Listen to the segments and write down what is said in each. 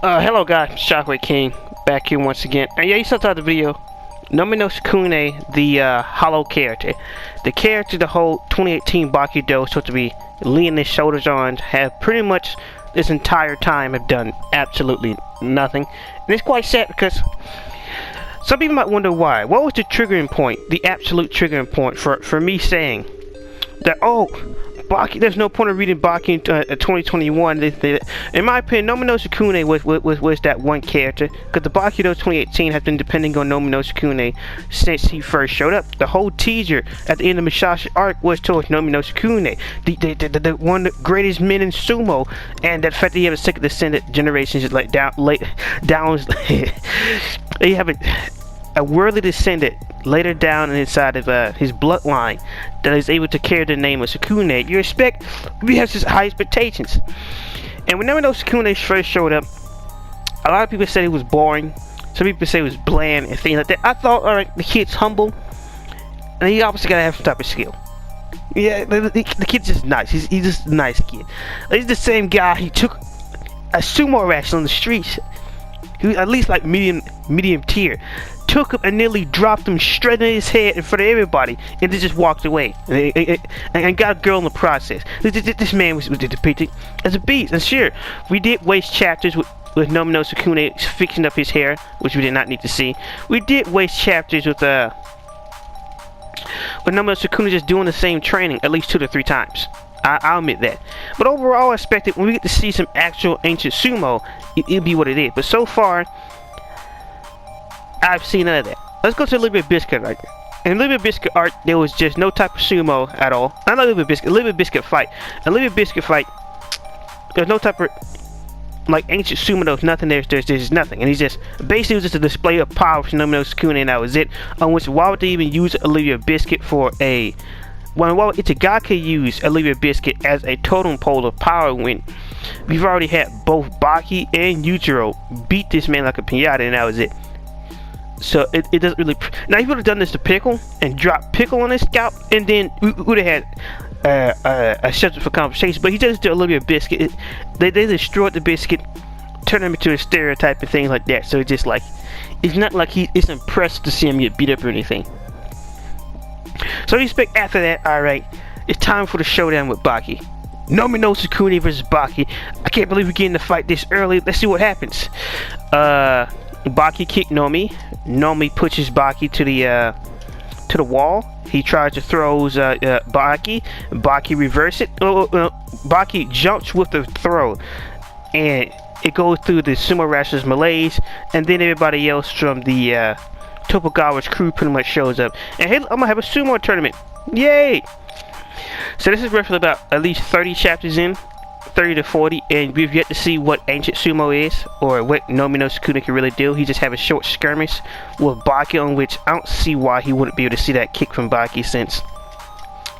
Hello guys, Shockwave King, back here once again. And yeah, you saw the video. Nomi no Sukune, the Hallow character. The character the whole 2018 Baki is supposed to be leaning his shoulders on, have pretty much this entire time have done absolutely nothing. And it's quite sad because some people might wonder why. What was the triggering point, the absolute triggering point for me saying that, oh, Baki, there's no point of reading Baki in 2021. In my opinion, Nomi no Sukune was that one character, because the Baki 2018 has been depending on Nomi no Sukune since he first showed up. The whole teaser at the end of Musashi arc was towards Nomi no Sukune, the one of the greatest men in sumo, and that fact that you have a second descendant generations is like down. You have a worthy descendant later down inside of his bloodline that is able to carry the name of Sukune. We have such high expectations. And whenever those Sukune first showed up, a lot of people said it was boring. Some people say it was bland and things like that. I thought, alright, the kid's humble, and he obviously gotta have some type of skill. Yeah, the kid's just nice. He's just a nice kid. He's the same guy. He took a sumo wrestler on the streets. He was at least like medium tier. Took him and nearly dropped him straight in his head in front of everybody, and then just walked away and got a girl in the process. This man was depicted as a beast. And sure, we did waste chapters with Nomi no Sukune fixing up his hair, which we did not need to see. We did waste chapters with Nomi no Sukune just doing the same training at least 2 to 3 times. I'll admit that. But overall, I expected when we get to see some actual ancient sumo, it'll be what it is. But so far, I've seen none of that. Let's go to Little Bit Biscuit right there. In Little Bit Biscuit art, there was just no type of sumo at all. Not Little Bit Biscuit, Little Bit Biscuit fight. In Little Bit Biscuit fight, there's no type of like ancient sumo. There's nothing. There's nothing. And he's just basically was just a display of power from Nomi no Sukune, and that was it. On which, why would they even use Olivia Biscuit for a? Why would Itagaki use Olivia Biscuit as a totem pole of power when we've already had both Baki and Yujiro beat this man like a pinata, and that was it. So it doesn't really. Now he would have done this to Pickle and dropped Pickle on his scalp, and then we would have had a subject for conversation. But he just did a little bit of Biscuit. They destroyed the Biscuit, turned him into a stereotype and things like that. So it's just like it's not like it's impressed to see him get beat up or anything. So you expect after that, alright, it's time for the showdown with Baki. Nomi no Sukune versus Baki. I can't believe we're getting to fight this early. Let's see what happens. Baki kicked Nomi. Nomi pushes Baki to the wall. He tries to throw Baki. Baki reverses it. Baki jumps with the throw, and it goes through the sumo wrestler's malaise, and then everybody else from the Tokugawa's crew pretty much shows up. And hey, I'm gonna have a sumo tournament. Yay! So this is roughly about at least 30 chapters in. 30 to 40, and we've yet to see what ancient sumo is or what Nomi no Sukune can really do. He just have a short skirmish with Baki, on which I don't see why he wouldn't be able to see that kick from Baki, since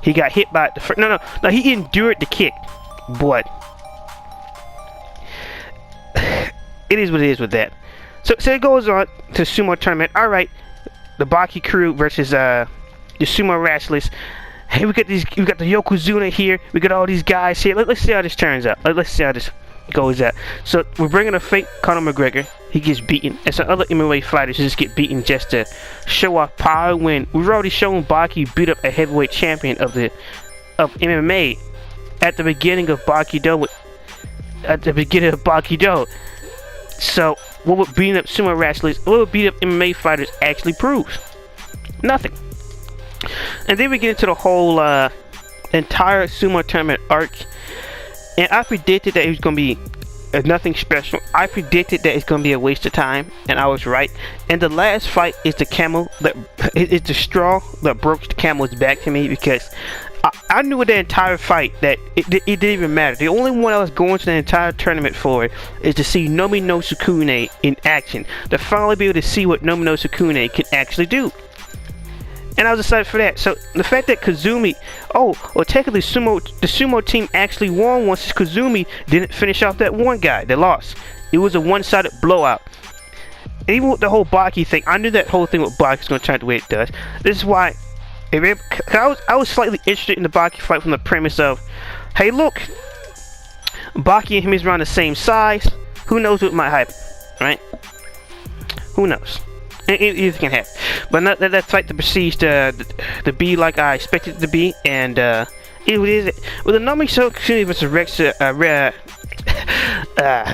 he got hit by the first. No, he endured the kick, but it is what it is with that. So it goes on to sumo tournament. All right, the Baki crew versus the sumo wrestlers. Hey, we got the Yokozuna here. We got all these guys here. Let's see how this turns out. Let's see how this goes out. So we're bringing a fake Conor McGregor. He gets beaten, and some other MMA fighters just get beaten just to show off power. When we've already shown Baki beat up a heavyweight champion of MMA at the beginning of Baki Do. So what would beating up sumo wrestlers, what would beat up MMA fighters actually proves? Nothing. And then we get into the whole entire sumo tournament arc, and I predicted that it was going to be nothing special. I predicted that it's going to be a waste of time, and I was right. And the last fight is the camel that it's the straw that broke the camel's back to me, because I knew with the entire fight that it didn't even matter. The only one I was going to the entire tournament for is to see Nomi no Sukune in action, to finally be able to see what Nomi no Sukune can actually do. And I was excited for that. So the fact that Kazumi, technically the sumo team actually won once Kazumi didn't finish off that one guy. They lost. It was a one-sided blowout. And even with the whole Baki thing, I knew that whole thing with Baki was going to turn out the way it does. This is why I was slightly interested in the Baki fight from the premise of, hey, look, Baki and him is around the same size. Who knows what might happen, right? Who knows? Anything can happen. But not that fight to proceed to be like I expected it to be, and it is. With the Nomi Sukune versus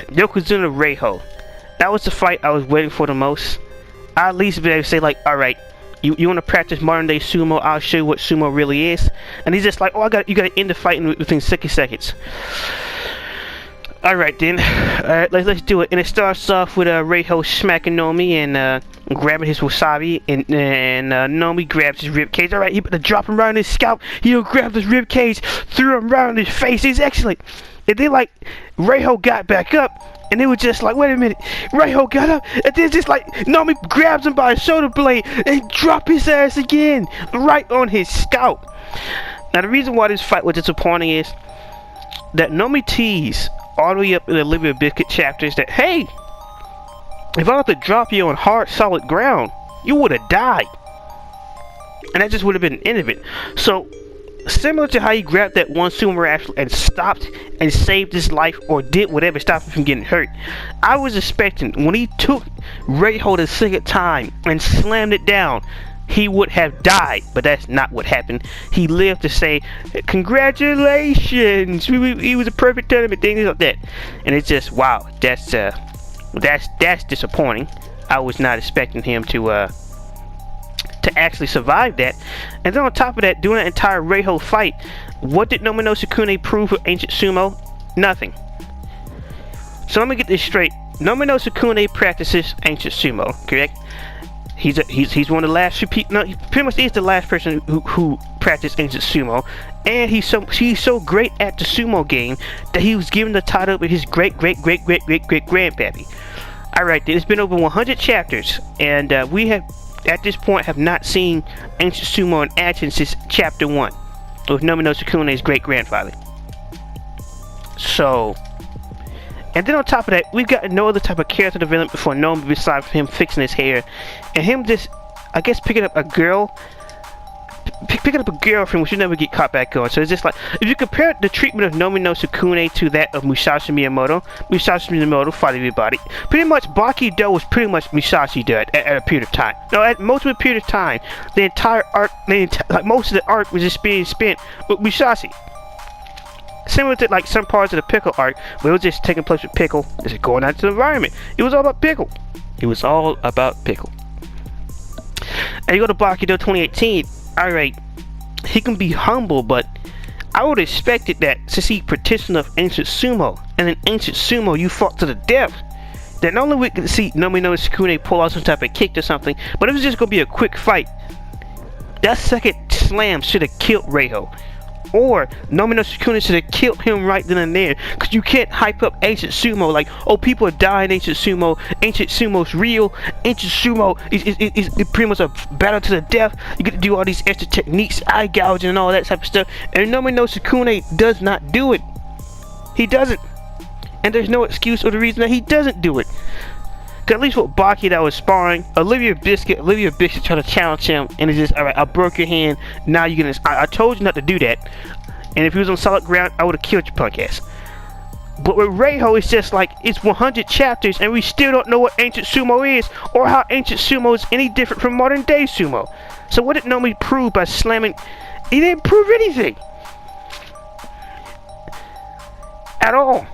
Yokozuna Reiho, that was the fight I was waiting for the most. I at least be able to say like, all right, you want to practice modern day sumo? I'll show you what sumo really is. And he's just like, oh, you got to end the fight within 60 seconds. Alright then, let's do it. And it starts off with Reiho smacking Nomi and grabbing his wasabi, and Nomi grabs his rib cage. Alright, he put the drop him around his scalp. He'll grab his rib cage, threw him around his face. He's excellent. And then like Reiho got back up, and they were just like, wait a minute. Reiho got up, and then just like Nomi grabs him by his shoulder blade and drop his ass again, right on his scalp. Now the reason why this fight was disappointing is that Nomi teased all the way up in the Olivia Biscuit chapters that, hey, if I had to drop you on hard, solid ground, you would have died. And that just would have been the end of it. So, similar to how he grabbed that one sumo wrestler and stopped and saved his life or did whatever to stop him from getting hurt, I was expecting when he took Reiho the second time and slammed it down, he would have died, but that's not what happened. He lived to say, congratulations, he was a perfect tournament, things like that. And it's just, wow, that's disappointing. I was not expecting him to actually survive that. And then on top of that, during that entire Reiho fight, what did Nomi no Sukune prove with Ancient Sumo? Nothing. So let me get this straight. Nomi no Sukune practices Ancient Sumo, correct? He's one of the last few people. No, he pretty much is the last person who practiced Ancient Sumo, and he's so great at the sumo game that he was given the title with his great grandpappy. All right, then it's been over 100 chapters, and we have at this point have not seen Ancient Sumo in action since chapter 1 with Nomi no Sukune's great grandfather. So. And then on top of that, we've got no other type of character development for Nomi besides him fixing his hair. And him just, I guess, picking up a girl. Picking up a girlfriend, which you never get caught back on. So it's just like, if you compare the treatment of Nomi no Sukune to that of Musashi Miyamoto fought everybody. Pretty much, Baki Do was pretty much Musashi Do at a period of time. No, at most of a period of time, the entire arc, like most of the arc was just being spent with Musashi. Similar to like some parts of the Pickle arc, where it was just taking place with Pickle, just going out to the environment. It was all about Pickle. It was all about Pickle. And you go to Baki Do 2018, alright, he can be humble, but I would have expected that since he partitioned of Ancient Sumo, and in Ancient Sumo you fought to the death, that not only we could see Nomi no Sukune pull out some type of kick or something, but it was just going to be a quick fight. That second slam should have killed Reiho. Or Nomi no Sukune should have killed him right then and there. Because you can't hype up Ancient Sumo like, oh, people are dying Ancient Sumo. Ancient Sumo's real. Ancient Sumo is pretty much a battle to the death. You get to do all these extra techniques, eye gouging and all that type of stuff. And Nomi no Sukune does not do it. He doesn't. And there's no excuse or the reason that he doesn't do it. Cause at least with Baki that was sparring, Olivia Biscuit tried to challenge him, and it's just, alright, I broke your hand, now you're gonna, I told you not to do that, and if he was on solid ground, I would have killed your punk ass. But with Reiho, it's just like, it's 100 chapters, and we still don't know what Ancient Sumo is, or how Ancient Sumo is any different from modern day sumo. So what did Nomi prove by slamming? He didn't prove anything. At all.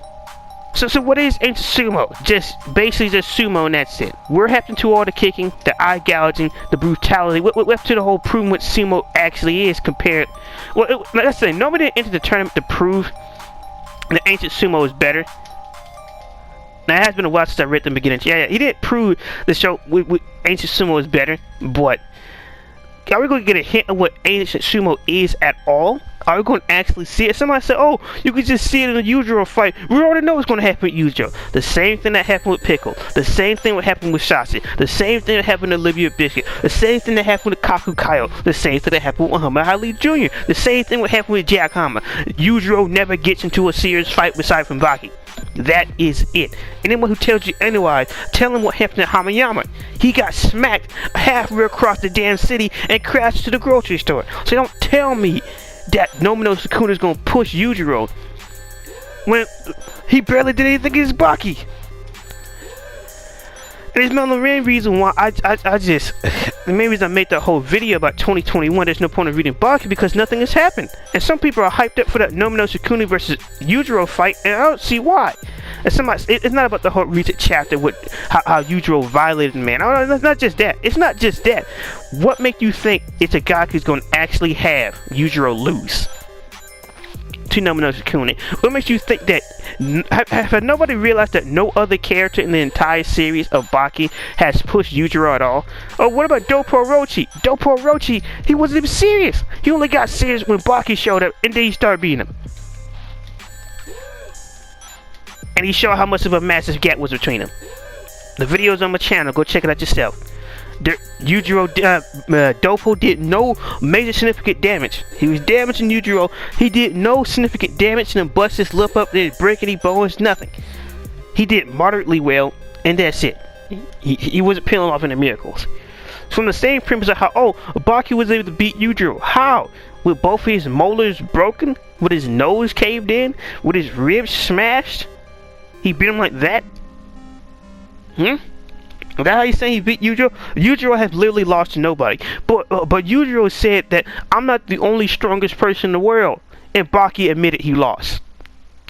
So what is Ancient Sumo? Basically just sumo and that's it. We're happening to all the kicking, the eye gouging, the brutality. We're up to the whole proving what sumo actually is compared. Well, let's say nobody didn't enter the tournament to prove that Ancient Sumo is better. Now it has been a while since I read the beginning. Yeah, he didn't prove the show with Ancient Sumo is better, but are we going to get a hint of what Ancient Sumo is at all? Are we going to actually see it? Somebody said, oh, you can just see it in the Yujiro fight. We already know what's going to happen with Yujiro. The same thing that happened with Pickle. The same thing that happened with Shashi. The same thing that happened to Olivia Biscuit. The same thing that happened with Kaku Kaio. The same thing that happened with Muhammad Ali Jr. The same thing that happened with Jack Hama. Yujiro never gets into a serious fight aside from Baki. That is it. Anyone who tells you otherwise, tell him what happened to Hamayama. He got smacked halfway across the damn city and crashed to the grocery store. So don't tell me that Nomi no Sukune is going to push Yujiro when he barely did anything against Baki. And it's the main reason why I just, the main reason I made that whole video about 2021, there's no point in reading Baki because nothing has happened. And some people are hyped up for that Nomi no Sukune versus Yujiro fight, and I don't see why. And it's not about the whole recent chapter with how Yujiro violated the man. Oh, it's not just that. It's not just that. What makes you think Itagaki's going to actually have Yujiro lose to Nomi no Sukune? What makes you think that? Have nobody realized that no other character in the entire series of Baki has pushed Yujiro at all? Oh, what about Dopo Orochi? Dopo Orochi, he wasn't even serious. He only got serious when Baki showed up, and then he started beating him. And he showed how much of a massive gap was between them. The video's on my channel. Go check it out yourself. Dopo did no major significant damage. He was damaging Yujiro. He did no significant damage and then bust his lip up, didn't break any bones, nothing. He did moderately well, and that's it. He wasn't peeling off any miracles. From the same premise of how, Baki was able to beat Yujiro. How? With both his molars broken? With his nose caved in? With his ribs smashed? He beat him like that? Is that how you saying he beat Yujiro? Yujiro has literally lost to nobody. But Yujiro said that I'm not the only strongest person in the world. And Baki admitted he lost.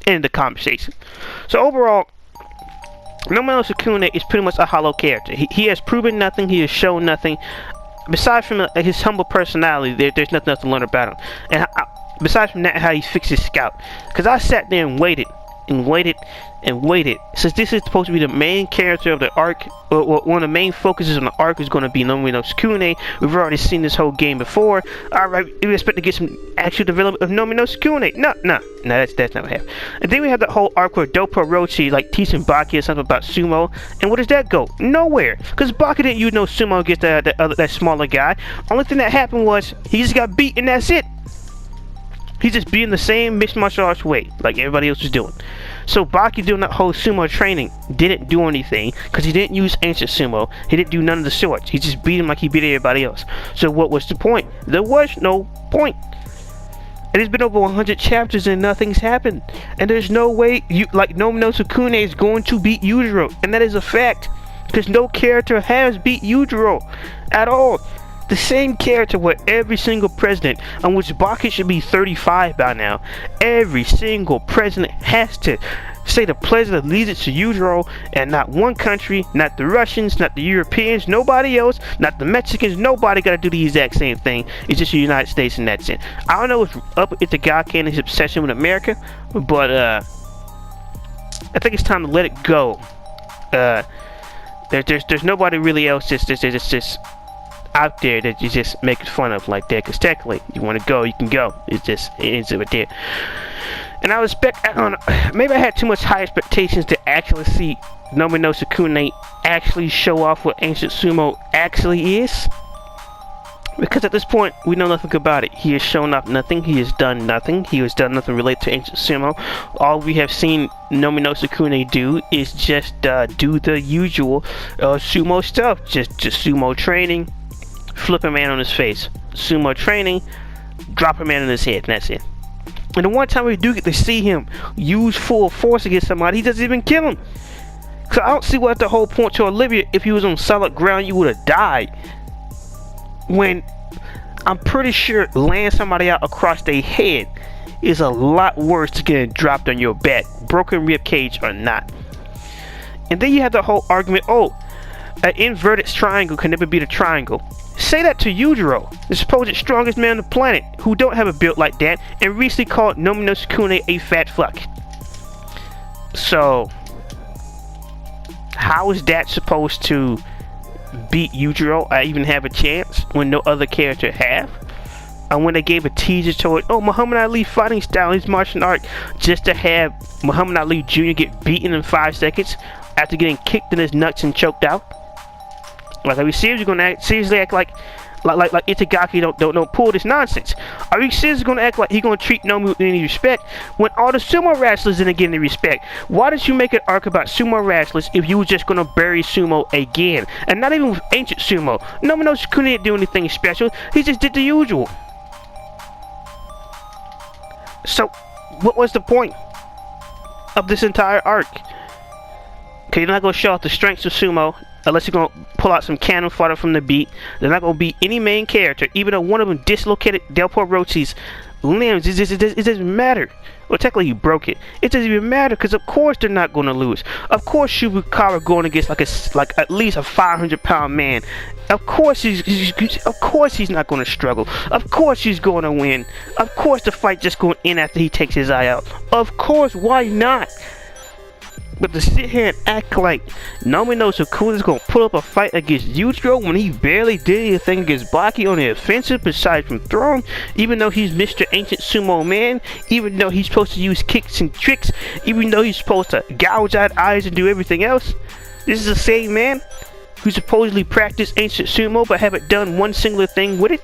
In the conversation. So overall, Nomi no Sukune is pretty much a hollow character. He has proven nothing. He has shown nothing. Besides from his humble personality, there's nothing else to learn about him. And besides from that, how he fixed his scalp. Because I sat there and waited. Since this is supposed to be the main character of the arc, or one of the main focuses on the arc is going to be Nomi no Sukune. We've already seen this whole game before. Alright, we expect to get some actual development of Nomi no Sukune. No, that's not what happened. And then we have the whole arc where Dopo Orochi like teaching Baki something about sumo. And where does that go? Nowhere. Because Baki didn't use no sumo against that smaller guy. Only thing that happened was he just got beat and that's it. He's just being the same mixed martial arts way, like everybody else was doing. So Baki doing that whole sumo training didn't do anything, because he didn't use ancient sumo. He didn't do none of the sorts. He just beat him like he beat everybody else. So what was the point? There was no point. And it's been over 100 chapters and nothing's happened. And there's no way, Nomi no Sukune is going to beat Yujiro. And that is a fact. Because no character has beat Yujiro at all. The same character with every single president, on which Baki should be 35 by now. Every single president has to say the pledge of allegiance to Yujiro, and not one country, not the Russians, not the Europeans, nobody else, not the Mexicans, nobody got to do the exact same thing. It's just the United States, and that's it. I don't know what's up with Itagaki and his obsession with America, but I think it's time to let it go. There's nobody really else just out there that you just make fun of like that, because technically you want to go, you can go. It's right there. And I don't know, maybe I had too much high expectations to actually see Nomi no Sukune actually show off what ancient sumo actually is, because at this point we know nothing about it. He has shown off nothing. He has done nothing. He has done nothing related to ancient sumo. All we have seen Nomi no Sukune do is just do the usual sumo stuff, just sumo training, flip a man on his face, sumo training, drop a man on his head, and that's it. And the one time we do get to see him use full force against somebody, he doesn't even kill him. So I don't see what the whole point to Olivia. If he was on solid ground, you would have died. When I'm pretty sure laying somebody out across their head is a lot worse to getting dropped on your back, broken rib cage or not. And then you have the whole argument, an inverted triangle can never beat a triangle. Say that to Yujiro, the supposed strongest man on the planet, who don't have a build like that, and recently called Nomi no Sukune a fat fuck. So, how is that supposed to beat Yujiro or even have a chance when no other character have? And when they gave a teaser to it, Muhammad Ali fighting style, his martial art, just to have Muhammad Ali Jr. get beaten in 5 seconds after getting kicked in his nuts and choked out. Like, are we seriously act like Itagaki don't pull this nonsense? Are we seriously gonna act like he gonna treat Nomi with any respect when all the sumo wrestlers didn't get any respect? Why did you make an arc about sumo wrestlers if you were just gonna bury sumo again? And not even with ancient sumo. Nomi no Sukune didn't do anything special. He just did the usual. So, what was the point of this entire arc? Okay, they're not gonna show off the strengths of sumo unless you're gonna pull out some cannon fodder from the beat. They're not gonna be any main character, even though one of them dislocated Del Rochi's limbs. It doesn't matter. Well, technically he broke it. It doesn't even matter because of course they're not gonna lose. Of course Shibukara going against like at least a 500-pound man. Of course he's not gonna struggle. Of course he's gonna win. Of course the fight just going in after he takes his eye out. Of course, why not? But to sit here and act like Nomi no Sukune is gonna put up a fight against Yujiro when he barely did anything against Baki on the offensive besides from throwing, even though he's Mr. Ancient Sumo Man, even though he's supposed to use kicks and tricks, even though he's supposed to gouge out eyes and do everything else. This is the same man who supposedly practiced Ancient Sumo but haven't done one singular thing with it,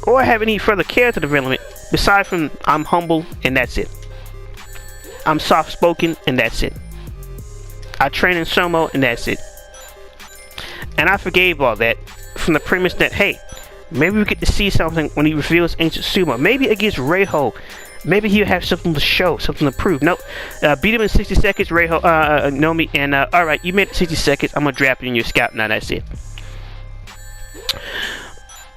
or have any further character development besides from I'm humble and that's it. I'm soft-spoken, and that's it. I train in sumo, and that's it. And I forgave all that from the premise that, hey, maybe we get to see something when he reveals Ancient Sumo. Maybe against Reiho. Maybe he'll have something to show, something to prove. Nope. Beat him in 60 seconds, Reiho, Nomi, and, alright, you made it 60 seconds. I'm gonna draft it in your scout. Now, that's it.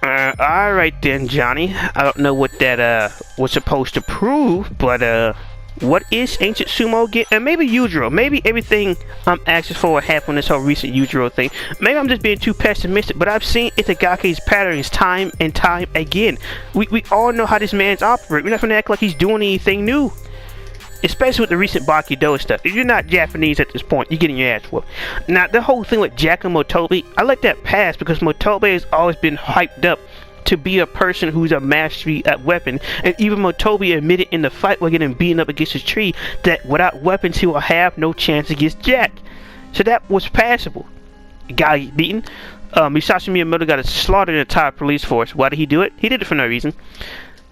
Alright then, Johnny. I don't know what that, was supposed to prove, but, what is Ancient Sumo get? And maybe Yujiro. Maybe everything I'm asking for will happen in this whole recent Yujiro thing. Maybe I'm just being too pessimistic, but I've seen Itagaki's patterns time and time again. We all know how this man's operate. We're not gonna act like he's doing anything new. Especially with the recent Baki Do stuff. If you're not Japanese at this point, you're getting your ass whooped. Now, the whole thing with Jack and Motobi, I let that pass because Motobi has always been hyped up to be a person who's a mastery at weapon, and even Motobi admitted in the fight while getting beaten up against his tree that without weapons he will have no chance against Jack. So that was passable. Guy beaten. Musashi Miyamoto got slaughtered an entire police force. Why did he do it? He did it for no reason.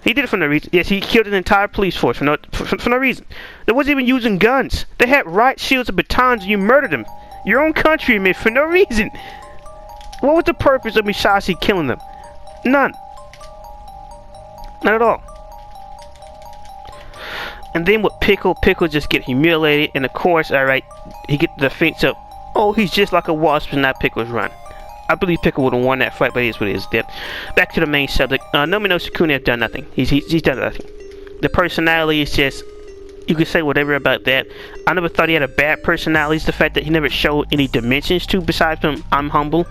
He did it for no reason. Yes, he killed an entire police force for no reason. They wasn't even using guns. They had riot shields and batons, and you murdered them. Your own countrymen for no reason. What was the purpose of Musashi killing them? None. Not at all. And then with Pickle just get humiliated, and of course, alright, he get the defense up. Oh, he's just like a wasp and not Pickle's run. I believe Pickle would have won that fight, but it is what it is. Then back to the main subject. Nomi no Sukune has done nothing. He's done nothing. The personality is just, you can say whatever about that. I never thought he had a bad personality. It's the fact that he never showed any dimensions to besides from I'm humble.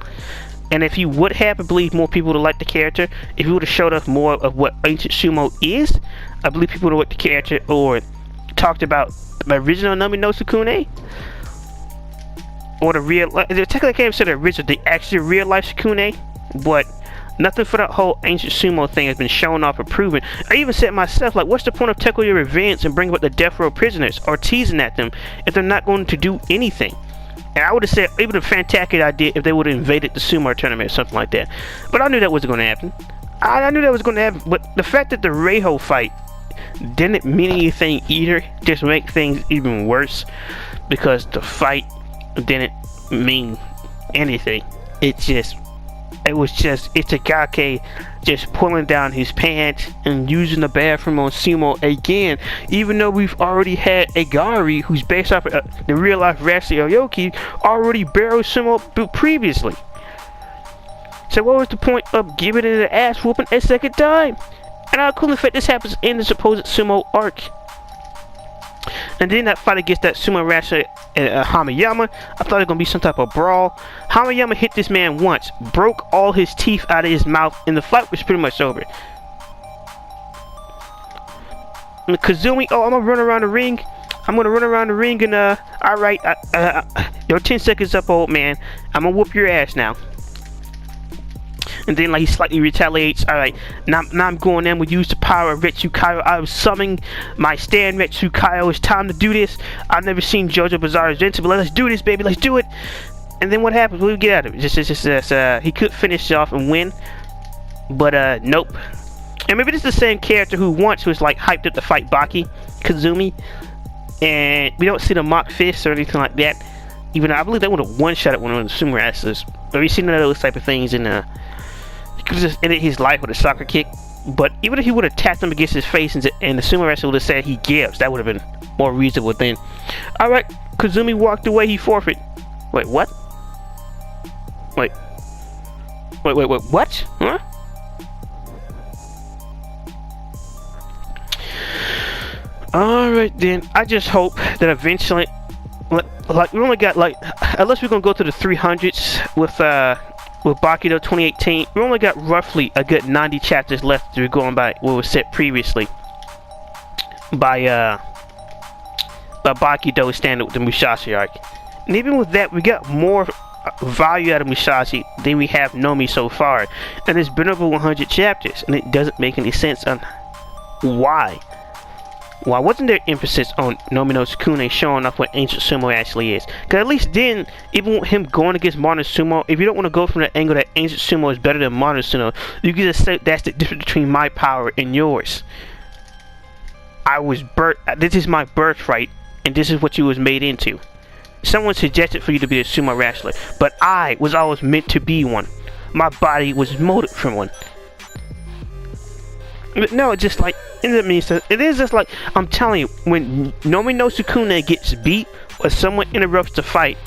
And if he would have, I believe more people would have liked the character. If he would have showed us more of what Ancient Sumo is, I believe people would have liked the character or talked about the original Nomi no Sukune. Or the real, technically I can't say the original, the actual real life Sukune. But nothing for that whole Ancient Sumo thing has been shown off or proven. I even said myself, like, what's the point of tackling your events and bringing up the death row prisoners or teasing at them if they're not going to do anything? And I would have said, even a fantastic idea if they would have invaded the sumo tournament or something like that. But I knew that wasn't going to happen. I knew that was going to happen. But the fact that the Reiho fight didn't mean anything either just make things even worse. Because the fight didn't mean anything. It was just Itagaki just pulling down his pants and using the bathroom on Sumo again, even though we've already had Agari, who's based off the real life wrestler Aoki, already barreled Sumo previously. So what was the point of giving it an ass whooping a second time? And how cool the fact this happens in the supposed Sumo arc. And then that fight against that sumo wrestler Hamayama, I thought it was going to be some type of brawl. Hamayama hit this man once, broke all his teeth out of his mouth, and the fight was pretty much over. And Kazumi, oh, I'm going to run around the ring. I'm going to run around the ring and, alright, you're 10 seconds up, old man. I'm going to whoop your ass now. And then like he slightly retaliates. Alright, now I'm going in. We use the power of Retsukaio. I was summoning my stand Retsukaio. It's time to do this. I've never seen JoJo Bizarre's Gentle, but let's do this, baby. Let's do it. And then what happens? We get out of it. He could finish off and win, but nope. And maybe this is the same character who once was like hyped up to fight Baki, Kazumi, and we don't see the mock fist or anything like that. Even though I believe they would have one-shot at one of the sumo wrestlers. But we've seen none of those type of things in he could have just ended his life with a soccer kick. But even if he would have tapped him against his face and the sumo wrestler would have said he gives, that would have been more reasonable then. Alright, Kazumi walked away, he forfeit. Wait, what? Wait, what? Huh? Alright then, I just hope that eventually, like, we only got, like, unless we're gonna go to the 300s with Baki 2018, we only got roughly a good 90 chapters left to be going by what was set previously by Baki standard with the Musashi arc. And even with that, we got more value out of Musashi than we have Nomi so far. And it's been over 100 chapters, and it doesn't make any sense on why. Why wasn't there emphasis on Nomi no Sukune showing off what ancient sumo actually is? Because at least then, even with him going against modern sumo, if you don't want to go from the angle that ancient sumo is better than modern sumo, you can just say that's the difference between my power and yours. This is my birthright, and this is what you was made into. Someone suggested for you to be a sumo wrestler, but I was always meant to be one. My body was molded from one. But no, it's just like, it is just like, I'm telling you, when Nomi no Sukune gets beat or someone interrupts the fight,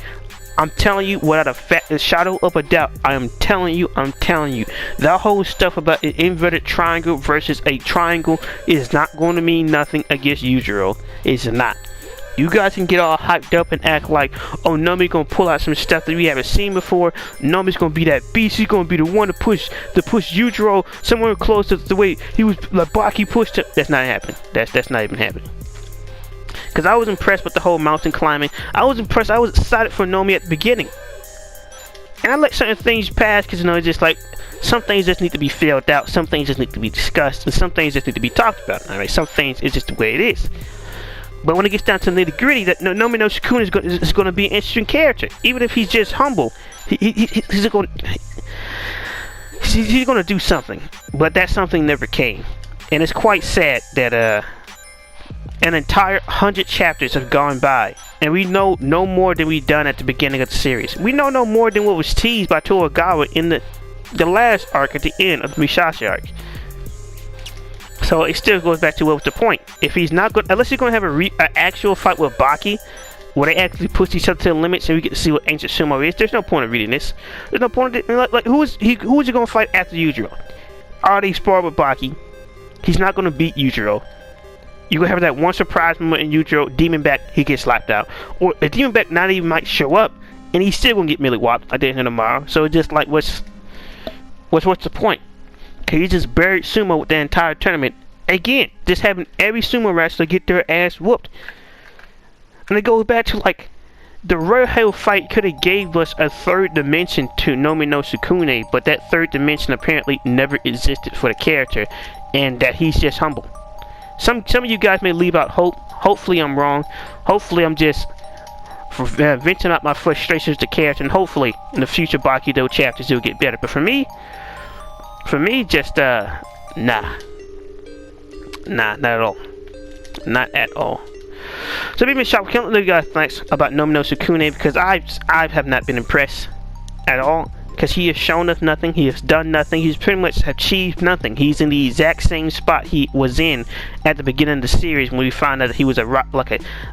I'm telling you, without a shadow of a doubt, I'm telling you, that whole stuff about an inverted triangle versus a triangle is not going to mean nothing against Yujiro. It's not. You guys can get all hyped up and act like, oh, Nomi's gonna pull out some stuff that we haven't seen before. Nomi's gonna be that beast. He's gonna be the one to push Yujiro somewhere close to the way he was, like Baki pushed him. That's not happening. That's not even happening. Cause I was impressed with the whole mountain climbing. I was impressed. I was excited for Nomi at the beginning. And I let certain things pass because, you know, it's just like, some things just need to be filled out. Some things just need to be discussed. And some things just need to be talked about. Alright, some things is just the way it is. But when it gets down to the nitty-gritty, that Nomi no Sukune is going to be an interesting character. Even if he's just humble, he's going to do something. But that something never came. And it's quite sad that an entire 100 chapters have gone by. And we know no more than we've done at the beginning of the series. We know no more than what was teased by Togawa in the last arc at the end of the Musashi arc. So it still goes back to what was the point. If he's not going, unless you're going to have an actual fight with Baki, where they actually push each other to the limits and we get to see what ancient sumo is, there's no point in reading this. There's no point in like who is he going to fight after Yujiro? Already sparred with Baki. He's not going to beat Yujiro. You're going to have that one surprise moment in Yujiro, Demon Back, he gets slapped out. Or the Demon Back not even might show up, and he's still going to get Millie whopped like that tomorrow. So it's just like, what's the point? Cause he just buried sumo with the entire tournament. Again, just having every sumo wrestler get their ass whooped. And it goes back to like, the Royal Hell fight could have gave us a third dimension to Nomi no Sukune, but that third dimension apparently never existed for the character, and that he's just humble. Some of you guys may leave out hope. Hopefully I'm wrong. Hopefully I'm just venting out my frustrations with the character, and hopefully in the future Baki chapters it'll get better. But for me, just nah, not at all. Not at all. So be shocked. Can't let you guys thanks about Nomi no Sukune, because I have not been impressed at all. Because he has shown us nothing. He has done nothing. He's pretty much achieved nothing. He's in the exact same spot he was in at the beginning of the series when we found out that he was a rock,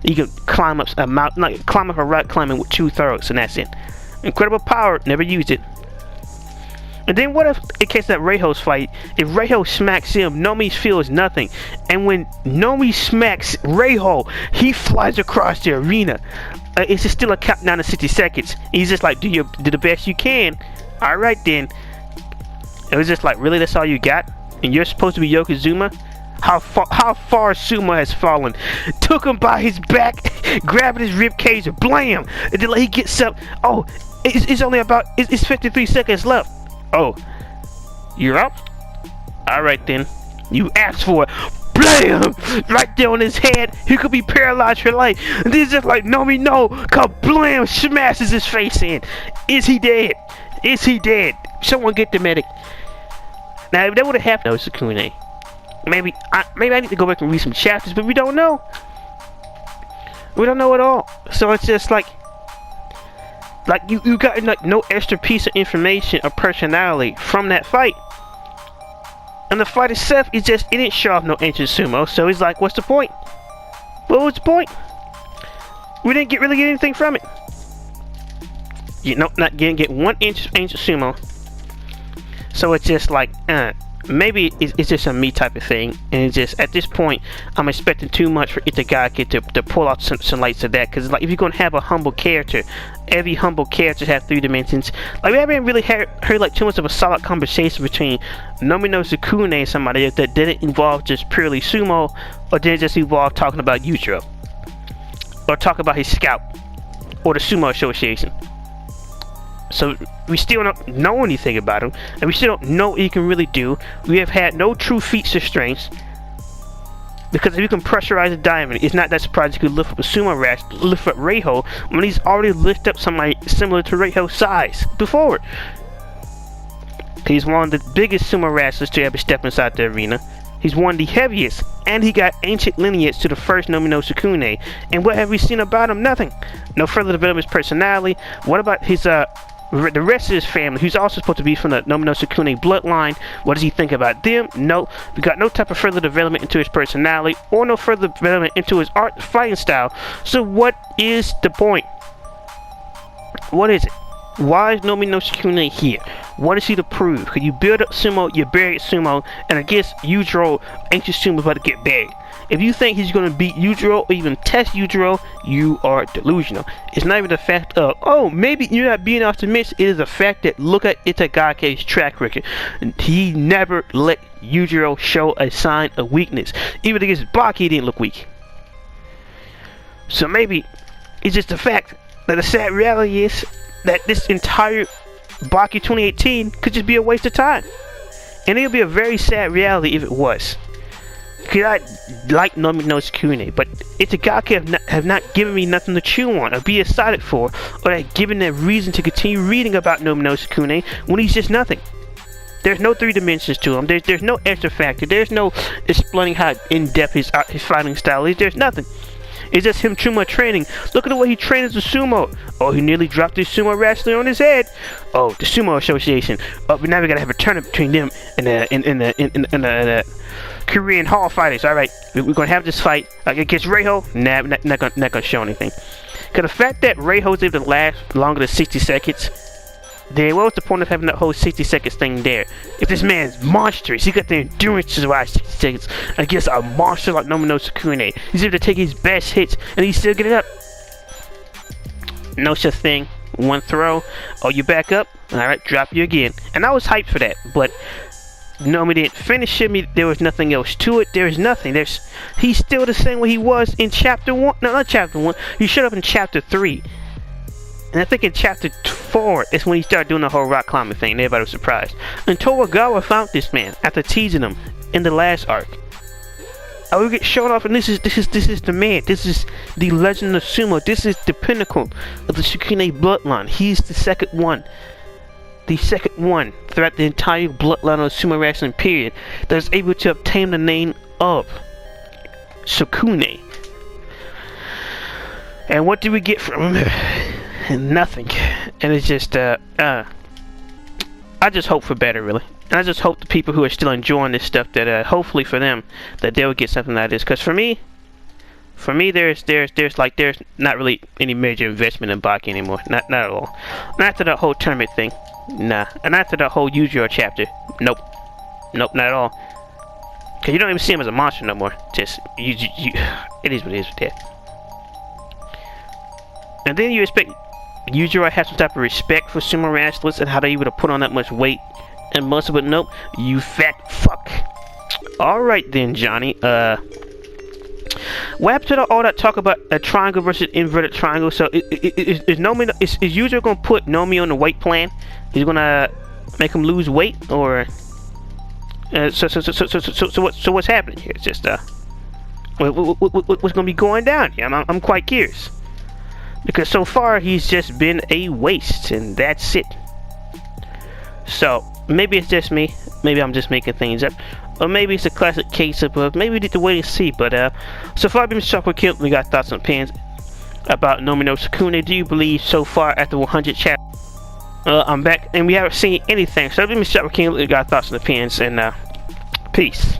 he could climb up a mountain, like climb up a rock climbing with 2 throws, and that's it. Incredible power, never used it. And then what if, in case of that Reiho's fight, if Reiho smacks him, Nomi feels nothing. And when Nomi smacks Reiho, he flies across the arena. It's just still a countdown to 60 seconds. He's just like, do the best you can. Alright then. It was just like, really, that's all you got? And you're supposed to be Yokozuna? How far Sumo has fallen. Took him by his back, grabbing his rib cage, blam! And then like, he gets up. Oh, it's only about, it's 53 seconds left. Oh, you're up? Alright then. You asked for it. Blam! Right there on his head. He could be paralyzed for life. And this is just like, Nomi, no! Kablam! Smashes his face in. Is he dead? Is he dead? Someone get the medic. Now, if that would have happened, that was Sukune. Maybe I need to go back and read some chapters, but we don't know. We don't know at all. So it's just like you got like no extra piece of information or personality from that fight. And the fight itself is just, it didn't show off no ancient sumo, so he's like, what's the point? What was the point? We didn't really get anything from it. You know, not get 1 inch ancient sumo. So it's just like, maybe it's just a me type of thing, and it's just at this point I'm expecting too much for Itagaki to pull out some lights of that. Because like, if you're gonna have a humble character, every humble character has 3 dimensions. Like, we haven't really heard like too much of a solid conversation between Nomi no Sukune and somebody that didn't involve just purely sumo, or didn't just involve talking about Yujiro, or talk about his scout, or the Sumo Association. So we still don't know anything about him, and we still don't know what he can really do. We have had no true feats or strengths, because if you can pressurize a diamond, it's not that surprising you could lift up a sumo wrestler, lift up Reiho, when he's already lifted up somebody similar to Reiho's size before. He's one of the biggest sumo wrestlers to ever step inside the arena. He's one of the heaviest, and he got ancient lineage to the first Nomi no Sukune. And what have we seen about him? Nothing. No further development of his personality. What about his the rest of his family, who's also supposed to be from the Nomi no Sukune bloodline? What does he think about them? No. We got no type of further development into his personality, or no further development into his art fighting style. So what is the point? What is it? Why is Nomi no Sukune here? What is he to prove? Because you build up sumo, you buried sumo, and I guess Yujiro, ancient sumo, is about to get buried. If you think he's going to beat Yujiro or even test Yujiro, you are delusional. It's not even the fact of, oh, maybe you're not being optimistic. It is the fact that look at Itagaki's track record. He never let Yujiro show a sign of weakness. Even against Baki, he didn't look weak. So maybe it's just the fact that the sad reality is that this entire Baki 2018 could just be a waste of time. And it would be a very sad reality if it was. Because I like Nomi no Sukune, but Itagaki have not given me nothing to chew on or be excited for, or have given a reason to continue reading about Nomi no Sukune when he's just nothing. There's no 3 dimensions to him. There's no extra factor. There's no explaining how in-depth his fighting style is. There's nothing. It's just him too much training. Look at the way he trains the sumo. Oh, he nearly dropped his sumo wrestler on his head. Oh, the Sumo Association. Oh, but now we gotta have a tournament between them and the Korean Hall fighters. All right, we're gonna have this fight against Reiho. Nah, not gonna show anything. Cause the fact that Reiho's able to last longer than 60 seconds, then what was the point of having that whole 60 seconds thing there? If this man's monstrous, he got the endurance to survive 60 seconds against a monster like Nomi no Sukune. He's able to take his best hits and he still get it up. No such thing. One throw. Oh, you back up? Alright, drop you again. And I was hyped for that, but Nomi didn't finish me. There was nothing else to it. There is nothing. He's still the same way he was in chapter 1. No, not chapter 1. He showed up in chapter 3. And I think in chapter 4 is when he started doing the whole rock climbing thing. And everybody was surprised. And Tokugawa found this man after teasing him in the last arc. I will get shown off, and this is the man. This is the legend of sumo. This is the pinnacle of the Sukune bloodline. He's the second one. The second one throughout the entire bloodline of sumo wrestling period that is able to obtain the name of Sukune. And what do we get from him? Nothing. And it's just I just hope for better, really. And I just hope the people who are still enjoying this stuff that hopefully for them that they'll get something out of this. Because for me there's not really any major investment in Baki anymore. Not at all. Not after that whole tournament thing. Nah. And after that whole Yujiro chapter. Nope, not at all. Because you don't even see him as a monster no more. Just it is what it is with that. And then you expect Yujiro to have some type of respect for sumo wrestlers and how they able to put on that much weight and muscle, but nope, you fat fuck. Alright then, Johnny. What happened to all that talk about a triangle versus inverted triangle? So is Yujiro gonna put Nomi on the weight plan? He's gonna make him lose weight, or so what's happening here? It's just what's gonna be going down here? I'm quite curious. Because so far he's just been a waste, and that's it. So maybe it's just me, maybe I'm just making things up, or maybe it's a classic case of maybe we need to wait and see. But so far I've been Chocolate Kill. We got thoughts and opinions about Nomi no Sukune. Do you believe so far after 100 chapters? I'm back and we haven't seen anything. So I've been Chocolate Kill. We got thoughts and opinions, and peace.